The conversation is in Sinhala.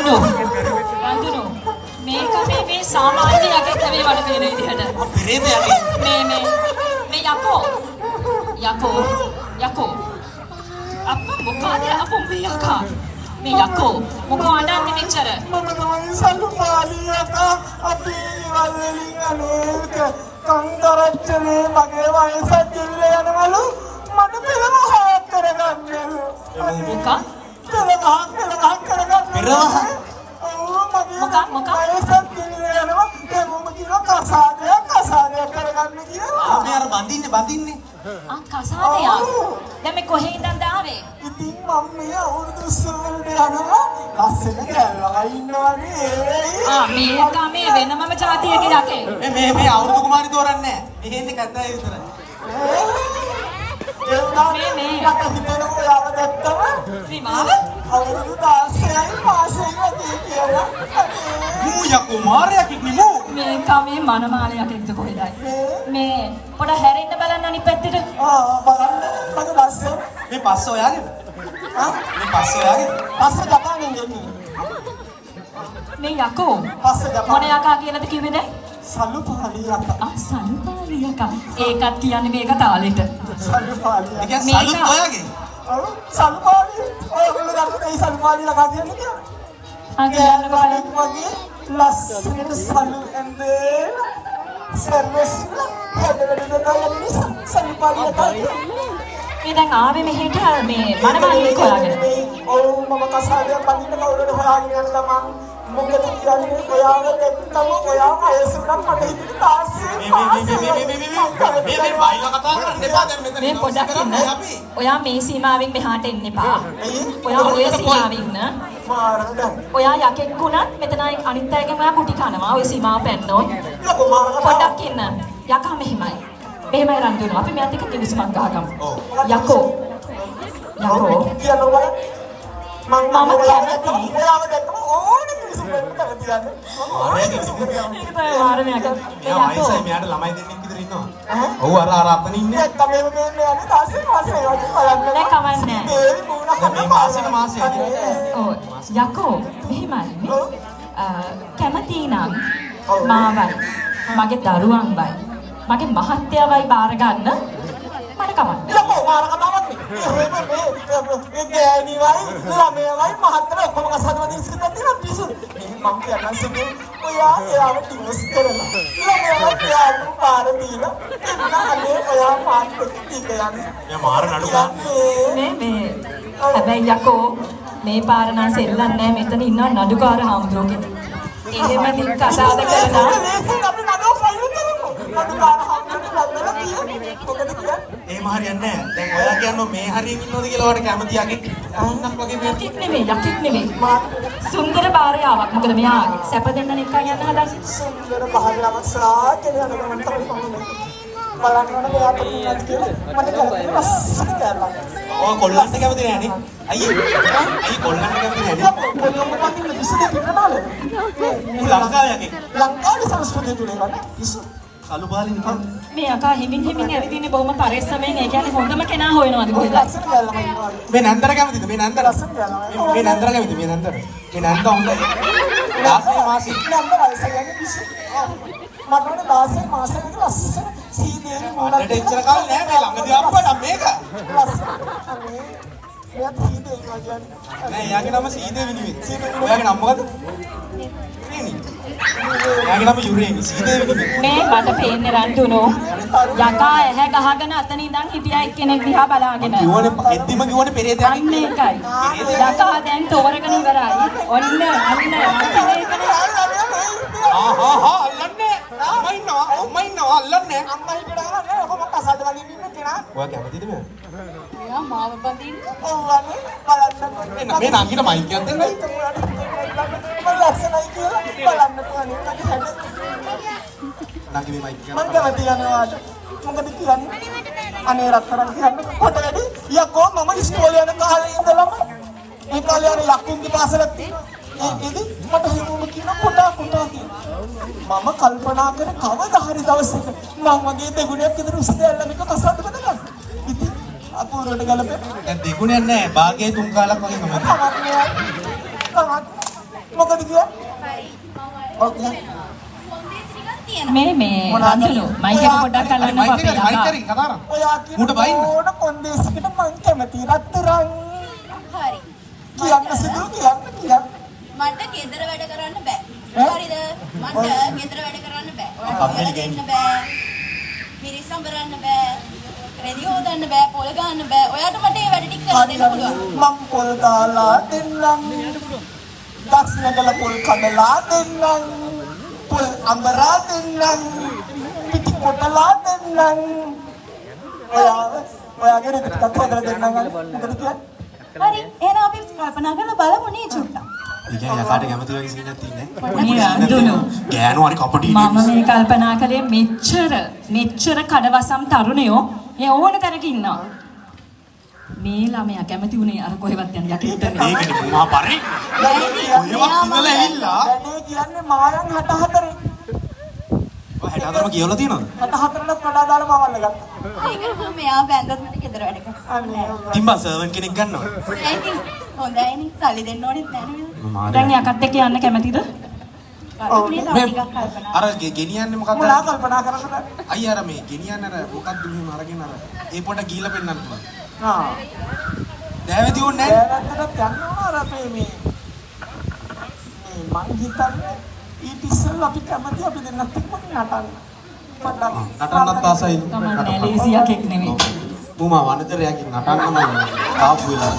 රඳුනු මේක මේ සාමාන්‍ය යකෙක් නෙවෙයි වඩ පේන විදිහට. පෙරේත යකෙක්. මේ යකෝ. අප්පා මොකද අපෝ මේ යකා. මේ යකෝ මොකෝ අඬන්නේ මෙච්චර. මම තමයි සල්පාලි යකා අපි වල්වලින් අනේක කන්දරච්චනේ මගේ වයසත් ඉවිල යනවලු මට පෙරවහ කරගන්න. මොකක්? පෙරවහ කරගන්න. පෙරවහ? මොකක්? වයසත් ඉවිල යනවා ඒ මොම කියන කසාදය කරගන්න කියලා. මේ අර බඳින්නේ. කසාදයක්. දැන් මේ කොහේ ඉඳන්ද ආවේ? ඉතින් මම මේ අවුරුදු සූල්ට යනවා ලස්සන ගෑල්ලා ඉන්නවනේ. මේ වෙනමම જાතියක යකේ. මේ අවුරුදු කුමාරි තෝරන්නේ නැහැ. මේ ඉන්නේ කද්දාය විතරයි. මේ හිතනකො යාව දැක්කම විමාව අවුරුදු 16යි මාසෙයි වගේ කියලා. මූ යකෝ මාරයක් ඉන්නේ මේ මනමාලයක් එක්ක කොහෙදයි මේ පොඩ හැරෙන්න බලන්න අනිත් පැත්තට. බලන්න මගේ ලස්සන මේ පස්ස ඔයාගේද? මේ පස්ස ඔයාගේද? පස්ස ජපානෙන් එන්නේ. මේ යකෝ පස්ස ජපාන මොන යකා කියලාද කිව්වේ දැන්? සල්පාලි යකා. සල්පාලි යකා. ඒකත් කියන්නේ මේක තාලෙට. සල්පාලි ඒ කියන්නේ සලුත් ඔයාගේ. ඔව් සල්පාලි ඔයගොල්ලෝ ගන්න ඒ සල්පාලි යකා කියන්නේ කියලා. කියන්නකෝ වගේ ලස්සනට සලු ඇඳේ සර්විස් සල්පාලි යකා. මේ දැන් ආවේ මෙහෙට මේ මනමාලියෙක් හොයාගෙන. ඔව් මම කසාදයක් බඳින්න කවුරුද හොයාගෙන යන ගමන් මොකද කියන්නේ ඔයාව දැක්කම ඔයාව ඇසුරක් මට හිතේ තාස්සේ මේ බයිලා කතා කරන්න එපා දැන් මෙතන. මේ පොඩක් ඉන්න. ඔයා මේ සීමාවෙන් මෙහාට එන්න එපා. ඔයා ඔය සීමාවෙන් ඉන්න. ඔයා යකෙක් වුණත් මෙතන අනිත් අයගෙන් ඔයා කුටි කනවා. ඔය සීමාව පැන්නොත්. පොඩක් ඉන්න. යකා මෙහිමයි. මෙහෙමයි රන්දුනු. අපි මෙයාත් එක්ක කිවිසුමක් ගහගමු. යකෝ කියනවා මම කැමති. ඔයාව දැක්කම ඕනේ කිවිසුමක් කරන්න. ඒක තමයි මාරමයක. මේ යකෝ මෙයාට ළමයි දෙන්නෙක් විතර ඉන්නවා. ඔව් අර අතන ඉන්නේ. තමයි මේ යන්නේ තාස්සේ මාසේ වගේ බලන්න. දැන් කවන්නේ මේ මාසෙ ඔව් යකෝ මෙහෙමයි කැමති නම් මාවයි මගේ දරුවන්වයි මගේ මහත්තයාවයි බාර ගන්න මට කමන්නේ. යකෝ මාර කතාවක් නේ. මේ ගෑණිවයි ළමයාවයි මහත්තයා ඔක්කොම කසාදවල ඉස්සරහ තියෙන පිසු. මම කියන්න සිදු ඔයා එයාව ඩිවෝස් කරලා. ළමයාව එයාව බාර දීලා එන්නානේ ඔයා මාත් ටික යන්නේ. මේ මාර නඩු ගන්න. මේ හැබැයි යකෝ මේ පාර නම් සෙල්ලන්නේ නැහැ. මෙතන ඉන්නවා නඩුකාර හාමුදුරුවෝ කෙනෙක්. එහෙම දික් කසාද කරලා අපි නඩුව ෆයිල් කරමු. නඩුකාර හාමුදුරුවෝ ලැබෙලා කියන්නේ. මොකද කියන්නේ? එහෙම හරියන්නේ නැහැ. දැන් ඔයා කියන්නේ මේ හරියෙන් ඉන්නවද කියලා ඔයාලට කැමති යකෙක්. අන්නක් වගේ මේ යකෙක් නෙමෙයි. සුන්දර භාර්යාවක්. මොකද මෙයා සැප දෙන්න නිකන් යන්න හදන්නේ. සුන්දර භාර්යාවක් සාකේ යන ගමන් තමයි කොහොමද? බලන්න මෙයා පොඩ්ඩක් කියලා මට කරලා ලස්සන කරලා. ඔය කොල්ලන්ට කැමති නෑ නේ. අයියේ කොල්ලන්ට කැමති නෑ නේ. කොල්ලම වගේ විසඳේ පිටනාල. ලංකාවේ යකෙක්. ලංකාවේ සංස්කෘතිය තුල ගන්න විසු සලු බාලින් නිකන් මේ අකා හිමින් ඇවිදින්නේ බොහොම පරිස්සමෙන්. ඒ කියන්නේ හොඳම කෙනා හොයනවාද කොහෙද? ලස්සන කරලා මම මේ නන්දර කැමතිද? මේ නන්දර ලස්සන කරලා මේ නන්දර කැමතිද? මේ නන්දර හොඳයි. 16 මාසෙ. නන්දර වයස කියන්නේ විසු. මට වඩා 16 මාසෙක ලස්සන සීදේවි මොනක් අඩට ඉච්චර කාලේ නෑ මේ ළඟදී අප්පා මේක. ලස්සන. මෙයා සීදේවි කියන්නේ. නෑ යාගේ නම සීදේවි නෙවෙයි. ඔයාගේ නම මොකද? රේනි. යාගේ නම යුරේනි. සීදේවි නෙවෙයි. මේ මට පේන්නේ රන්දුනෝ යකා ඇහැ ගහගෙන අතන ඉඳන් හිටියා එක්කෙනෙක් දිහා බලාගෙන. එද්දිම කිව්වනේ පෙරේතයා අන්න ඒකයි. යකා දැන් තෝරගෙන ඉවරයි. ඔන්න අල්ලන්නේ. අල්ලන්නේ. අල්ලන්නේ. අම්මා හිටලා නෑ ඔබ කසාද වලින් ඉන්න කෙනා. ඔයා කැමතිද මේ? එයා මාව බඳින්න. ඔව්වනේ බලන්න. මේ නංගිට මයික් එකක් දෙන්න. ලස්සනයි කියලා බලන්න පුළුවන්. නංගි මේ මයික් එක. මම කැමති යනවා. මොකද කියන්නේ? අනේ රත්තරන් කියන්නේ කොට වැඩි. යකෝ මම ඉස්කෝලේ යන කාලේ ඉඳලම ඒ කාලේ යන ලක්කුන්ගේ පාසලක් ඉදි මට හිමුම කියන කොටා කියනවා. මම කල්පනා කර කවදා හරි දවසක මම වගේ දෙගුණයක් විතර උස්දැල්ලා මේක කසාද බඳගන්න. ඉතින් අපූර්වට ගලපේ. දැන් දෙගුණයක් නෑ. භාගයේ 3 කාලක් වගේ තමයි. මොකද කිය? ඔව් කිය. මේ රන්දුලු මයික් එක පොඩ්ඩක් අල්ලන්න මයික් අපේ එක මයික් අකා. කරේ කතා කරා. ඔයා ඌට බයින්න. ඕන කොන්දේසිකට මං කැමති රත්තරන්. හරි. කියන්න සිදු කියන්න. මට ගෙදර වැඩ කරන්න බෑ. හරිද? මට ගෙදර වැඩ කරන්න බෑ. ඔයාලට දෙන්න බෑ. මිරිස් සම්බරන්න බෑ. රෙදි හොදන්න බෑ. පොල් ගන්න බෑ. ඔයාට මට මේ වැඩ ටික කරලා දෙන්න පුළුවන්. මං පොල් දාලා දෙන්නම්. දක්ෂිනගල පොල් කඩලා දෙන්නම්. පොල් අඹරා දෙන්නම්. පිටි කොටලා දෙන්නම්. ඔයාගේ රිට ටිකක් හොදලා දෙන්නම්. මොකද කියන්නේ? හරි. එහෙනම් අපි කල්පනා කරලා බලමු නේ චුට්ටක්. ඒ කියන්නේ යකාට කැමති වගේ සීනක් තියෙන්නේ මේ රන්දුලු ගෑනු හරි කපටි මම මේ කල්පනා කළේ මෙච්චර කඩවසම් තරුණයෝ ඒ ඕන තැනක ඉන්නවා. මේ ළමයා කැමති උනේ අර කොහෙවත් යන යකෙක්ටනේ. ඒකනේ මහා පරි ඔයවත් ඉඳලා ඇවිල්ලා වැඩේ කියන්නේ මායන් 64. ඔය 64ම කියවලා තියෙනවද 64ට වඩා දාලා මවල්ල ගත්තා. ඒක මෙයා බැන්දත් මට ගෙදර වැඩ කරන්න. තිම්බා සර්වන් කෙනෙක් ගන්නවා ඒකින් හොඳයිනේ. සල්ලි දෙන්න ඕනෙත් නැහැ නේද? දැන් යකත් එක්ක යන්න කැමතිද? අර ගෙනියන්නේ මොකක්ද මොනවා කල්පනා කරන්නද? අයියා අර මේ ගෙනියන්නේ අර මොකක්ද මෙහෙම අරගෙන අර ඒ පොට ගිහිල්ලා පෙන්නන්න පුළුවන් ආ. දෑවැදි ඕනේ නැහැ දැනටත් යන්න ඕන අර අපේ මේ මං හිතන්නේ ඊට ඉස්සෙල්ලා අපි කැමති අපි දෙන්නත් එක්ක නටන්න. නටන්නත් ආසයි තමන්නේ ලේසි යකෙක් නෙමෙයි. පුමා වනතරයකින් නටන්නම ආපු වෙලාව